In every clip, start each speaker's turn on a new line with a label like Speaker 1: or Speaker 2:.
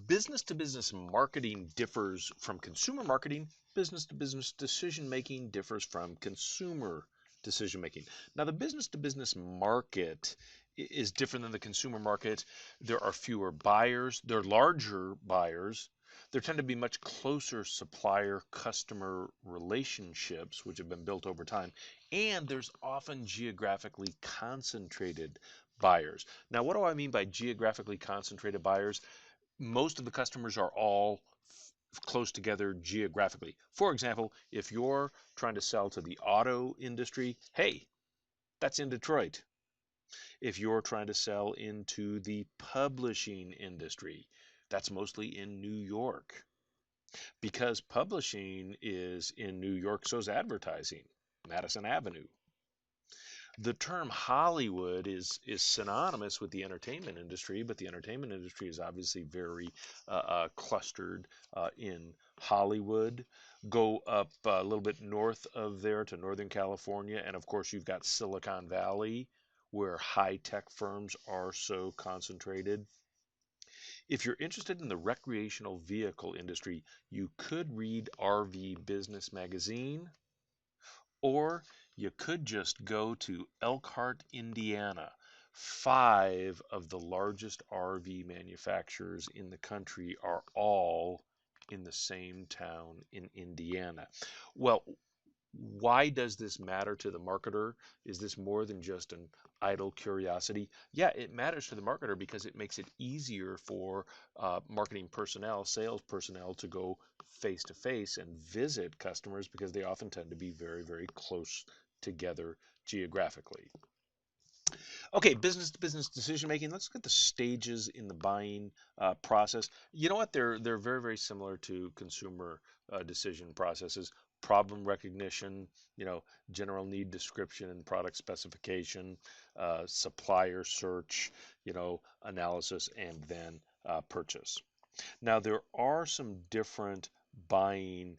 Speaker 1: Business-to-business marketing differs from consumer marketing. Business-to-business decision making differs from consumer decision making. Now, the business-to-business market is different than the consumer market. There are fewer buyers, there are larger buyers. There tend to be much closer supplier-customer relationships, which have been built over time, and there's often geographically concentrated buyers. Now, what do I mean by geographically concentrated buyers? Most of the customers are all close together geographically. For example, if you're trying to sell to the auto industry, hey, that's in Detroit. If you're trying to sell into the publishing industry, that's mostly in New York. Because publishing is in New York, so is advertising, Madison Avenue. The term Hollywood is synonymous with the entertainment industry, but the entertainment industry is obviously very clustered in Hollywood. Go up a little bit north of there to Northern California, and of course, you've got Silicon Valley, where high tech firms are so concentrated. If you're interested in the recreational vehicle industry, you could read RV Business Magazine, or you could just go to Elkhart, Indiana. Five of the largest RV manufacturers in the country are all in the same town in Indiana. Well, why does this matter to the marketer? Is this more than just an idle curiosity? Yeah, it matters to the marketer because it makes it easier for marketing personnel, sales personnel to go face to face and visit customers because they often tend to be very, very close together geographically. Okay, business to business decision making. Let's look at the stages in the buying process. You know what? They're very, very similar to consumer decision processes. Problem recognition, general need description and product specification, supplier search, analysis, and then purchase. Now, there are some different buying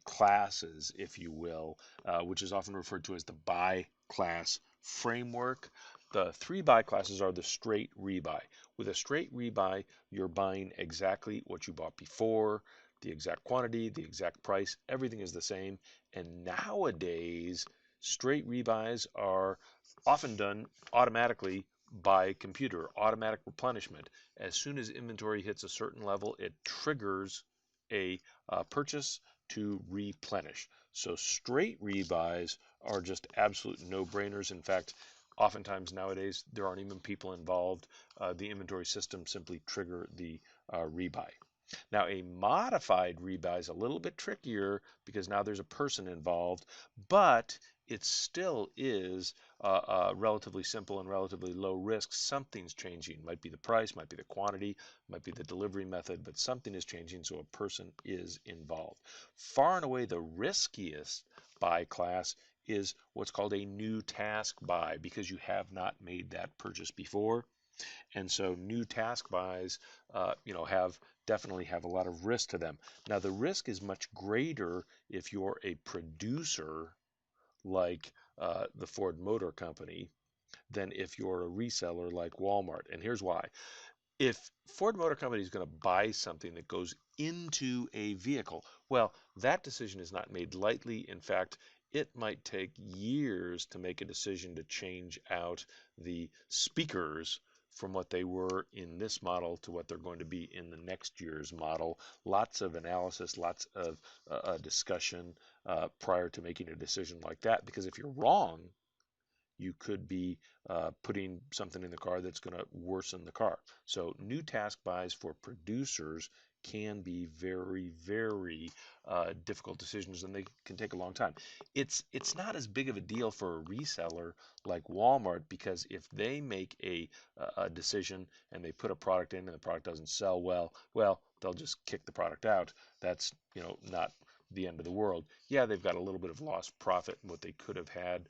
Speaker 1: classes, if you will, which is often referred to as the buy class framework. The three buy classes are the straight rebuy. With a straight rebuy, you're buying exactly what you bought before, the exact quantity, the exact price, everything is the same. And nowadays, straight rebuys are often done automatically by computer, automatic replenishment. As soon as inventory hits a certain level, it triggers a purchase to replenish. So straight rebuys are just absolute no-brainers. In fact, oftentimes nowadays there aren't even people involved. The inventory system simply trigger the rebuy. Now, a modified rebuy is a little bit trickier because now there's a person involved, but it still is relatively simple and relatively low risk. Something's changing. Might be the price, might be the quantity, might be the delivery method, but something is changing, so a person is involved. Far and away the riskiest buy class is what's called a new task buy because you have not made that purchase before. And so new task buys, definitely have a lot of risk to them. Now the risk is much greater if you're a producer like the Ford Motor Company than if you're a reseller like Walmart. And here's why. If Ford Motor Company is going to buy something that goes into a vehicle, well, that decision is not made lightly. In fact, it might take years to make a decision to change out the speakers from what they were in this model to what they're going to be in the next year's model. Lots of analysis, lots of discussion prior to making a decision like that. Because if you're wrong, you could be putting something in the car that's going to worsen the car. So new task buys for producers can be very, very difficult decisions, and they can take a long time. It's not as big of a deal for a reseller like Walmart because if they make a decision and they put a product in and the product doesn't sell well, they'll just kick the product out. That's not the end of the world. Yeah, they've got a little bit of lost profit in what they could have had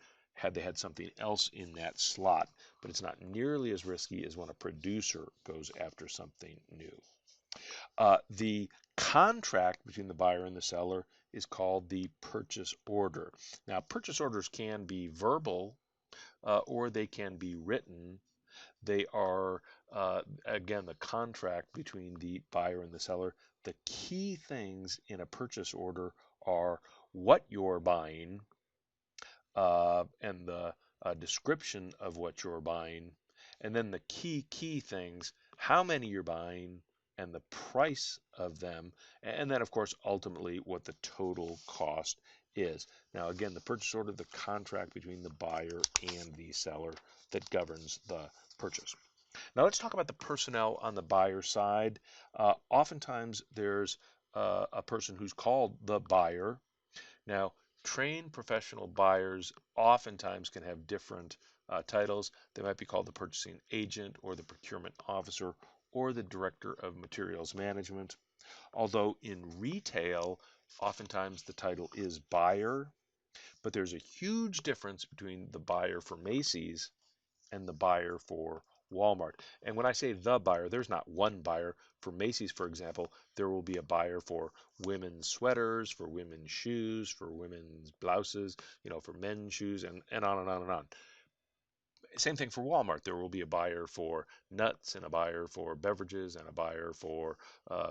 Speaker 1: they had something else in that slot, but it's not nearly as risky as when a producer goes after something new. The contract between the buyer and the seller is called the purchase order. Now, purchase orders can be verbal or they can be written. They are, again, the contract between the buyer and the seller. The key things in a purchase order are what you're buying, and the description of what you're buying, and then the key things, how many you're buying, and the price of them, and then, of course, ultimately what the total cost is. Now, again, the purchase order, the contract between the buyer and the seller that governs the purchase. Now, let's talk about the personnel on the buyer side. Oftentimes, there's a person who's called the buyer. Now, trained professional buyers oftentimes can have different titles. They might be called the purchasing agent or the procurement officer or the director of materials management. Although in retail, oftentimes the title is buyer, but there's a huge difference between the buyer for Macy's and the buyer for Walmart. And when I say the buyer, there's not one buyer. For Macy's, for example, there will be a buyer for women's sweaters, for women's shoes, for women's blouses, for men's shoes, and on and on and on. Same thing for Walmart. There will be a buyer for nuts and a buyer for beverages and a buyer for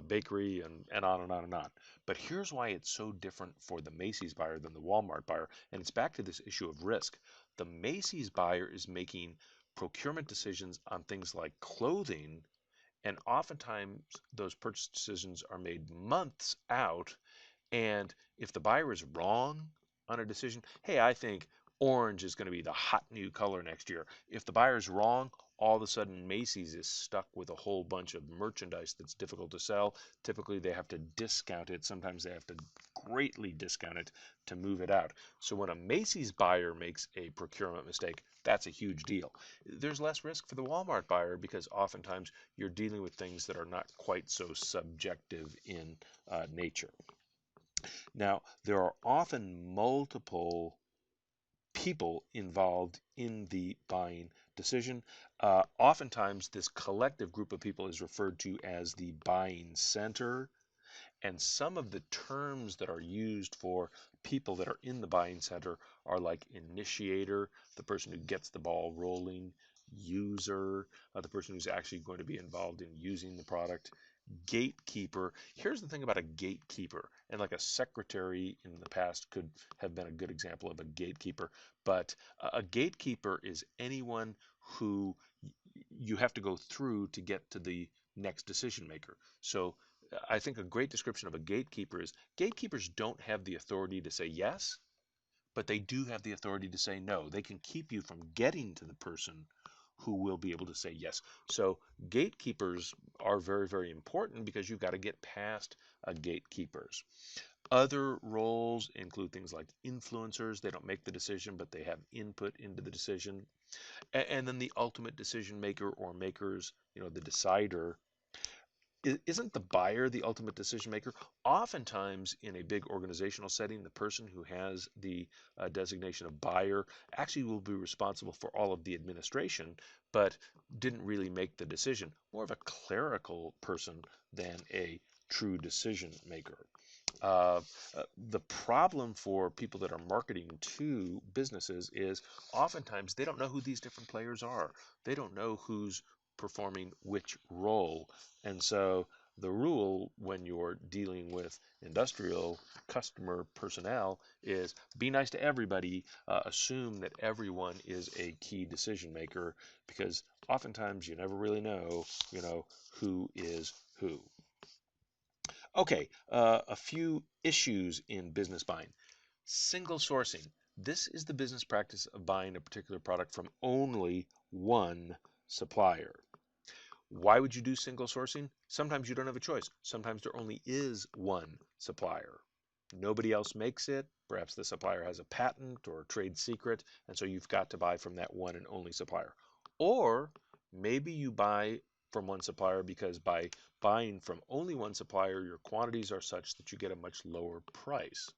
Speaker 1: bakery and on and on and on. But here's why it's so different for the Macy's buyer than the Walmart buyer. And it's back to this issue of risk. The Macy's buyer is making procurement decisions on things like clothing, and oftentimes those purchase decisions are made months out. And if the buyer is wrong on a decision, hey, I think orange is going to be the hot new color next year. If the buyer's wrong, all of a sudden Macy's is stuck with a whole bunch of merchandise that's difficult to sell. Typically, they have to discount it. Sometimes they have to greatly discount it to move it out. So when a Macy's buyer makes a procurement mistake, that's a huge deal. There's less risk for the Walmart buyer because oftentimes you're dealing with things that are not quite so subjective in nature. Now, there are often multiple people involved in the buying decision. Oftentimes, this collective group of people is referred to as the buying center. And some of the terms that are used for people that are in the buying center are like initiator, the person who gets the ball rolling, user, the person who's actually going to be involved in using the product, gatekeeper. Here's the thing about a gatekeeper, and like a secretary in the past could have been a good example of a gatekeeper, but a gatekeeper is anyone who you have to go through to get to the next decision maker. So I think a great description of a gatekeeper is gatekeepers don't have the authority to say yes, but they do have the authority to say no. They can keep you from getting to the person who will be able to say yes. So gatekeepers are very, very important because you've got to get past gatekeepers. Other roles include things like influencers. They don't make the decision, but they have input into the decision. And then the ultimate decision maker or makers, the decider, isn't the buyer the ultimate decision maker? Oftentimes, in a big organizational setting, the person who has the designation of buyer actually will be responsible for all of the administration, but didn't really make the decision. More of a clerical person than a true decision maker. Uh, the problem for people that are marketing to businesses is oftentimes they don't know who these different players are. They don't know who's performing which role. And so the rule when you're dealing with industrial customer personnel is be nice to everybody, assume that everyone is a key decision maker, because oftentimes you never really know, who is who. Okay, a few issues in business buying. Single sourcing. This is the business practice of buying a particular product from only one supplier. Why would you do single sourcing? Sometimes you don't have a choice. Sometimes there only is one supplier. Nobody else makes it. Perhaps the supplier has a patent or a trade secret, and so you've got to buy from that one and only supplier. Or maybe you buy from one supplier because by buying from only one supplier, your quantities are such that you get a much lower price.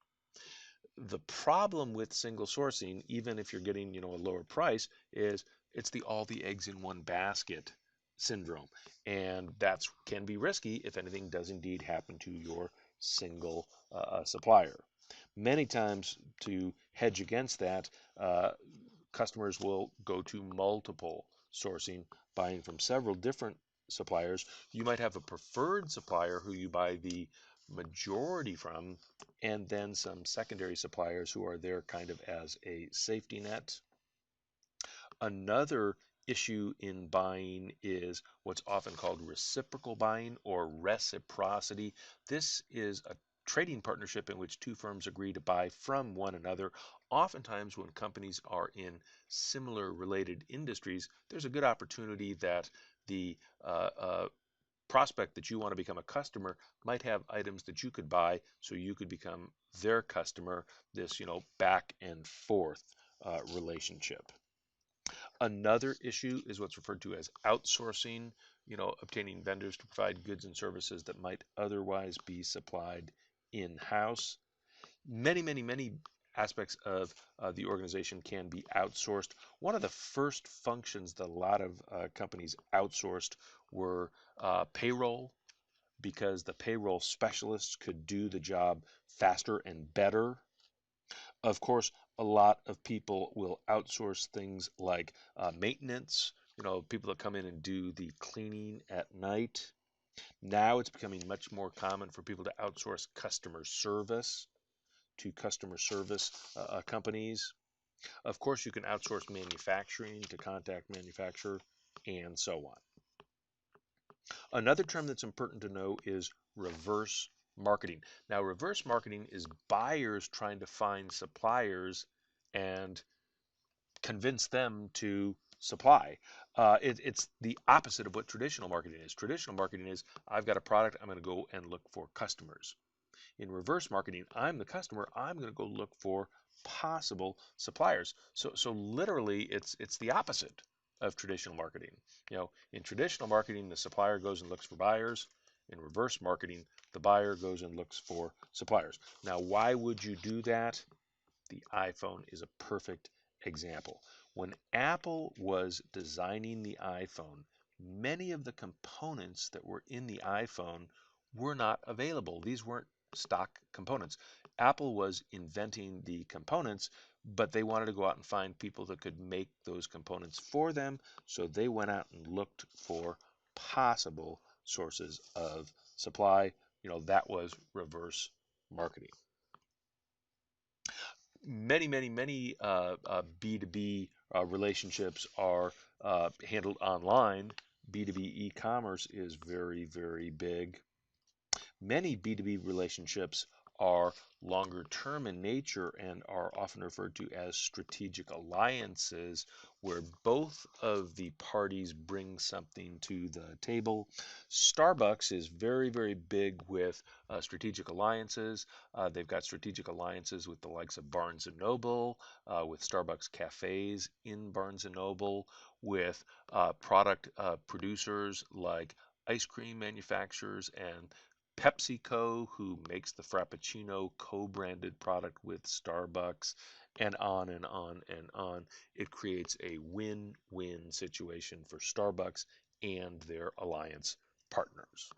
Speaker 1: The problem with single sourcing, even if you're getting, a lower price, is it's the all the eggs in one basket syndrome. And that can be risky if anything does indeed happen to your single supplier. Many times, to hedge against that, customers will go to multiple sourcing, buying from several different suppliers. You might have a preferred supplier who you buy the majority from, and then some secondary suppliers who are there kind of as a safety net. Another issue in buying is what's often called reciprocal buying or reciprocity. This is a trading partnership in which two firms agree to buy from one another. Oftentimes, when companies are in similar related industries, there's a good opportunity that the prospect that you want to become a customer might have items that you could buy so you could become their customer, this, back and forth relationship. Another issue is what's referred to as outsourcing, obtaining vendors to provide goods and services that might otherwise be supplied in-house. Many, many, many aspects of the organization can be outsourced. One of the first functions that a lot of companies outsourced were payroll, because the payroll specialists could do the job faster and better. Of course, a lot of people will outsource things like maintenance, people that come in and do the cleaning at night. Now it's becoming much more common for people to outsource customer service to customer service companies. Of course, you can outsource manufacturing to contract manufacturer, and so on. Another term that's important to know is reverse marketing. Now, reverse marketing is buyers trying to find suppliers and convince them to supply. It's the opposite of what traditional marketing is. Traditional marketing is, I've got a product, I'm going to go and look for customers. In reverse marketing, I'm the customer, I'm going to go look for possible suppliers. So literally, it's the opposite of traditional marketing. In traditional marketing, the supplier goes and looks for buyers. In reverse marketing, the buyer goes and looks for suppliers. Now, why would you do that? The iPhone is a perfect example. When Apple was designing the iPhone, many of the components that were in the iPhone were not available. These weren't stock components. Apple was inventing the components, but they wanted to go out and find people that could make those components for them, so they went out and looked for possible sources of supply. That was reverse marketing. Many, many, many B2B relationships are handled online. B2B e-commerce is very, very big. Many B2B relationships are longer term in nature and are often referred to as strategic alliances, where both of the parties bring something to the table. Starbucks is very, very big with strategic alliances. They've got strategic alliances with the likes of Barnes & Noble, with Starbucks cafes in Barnes & Noble, with product producers like ice cream manufacturers and PepsiCo, who makes the Frappuccino co-branded product with Starbucks, and on and on and on. It creates a win-win situation for Starbucks and their alliance partners.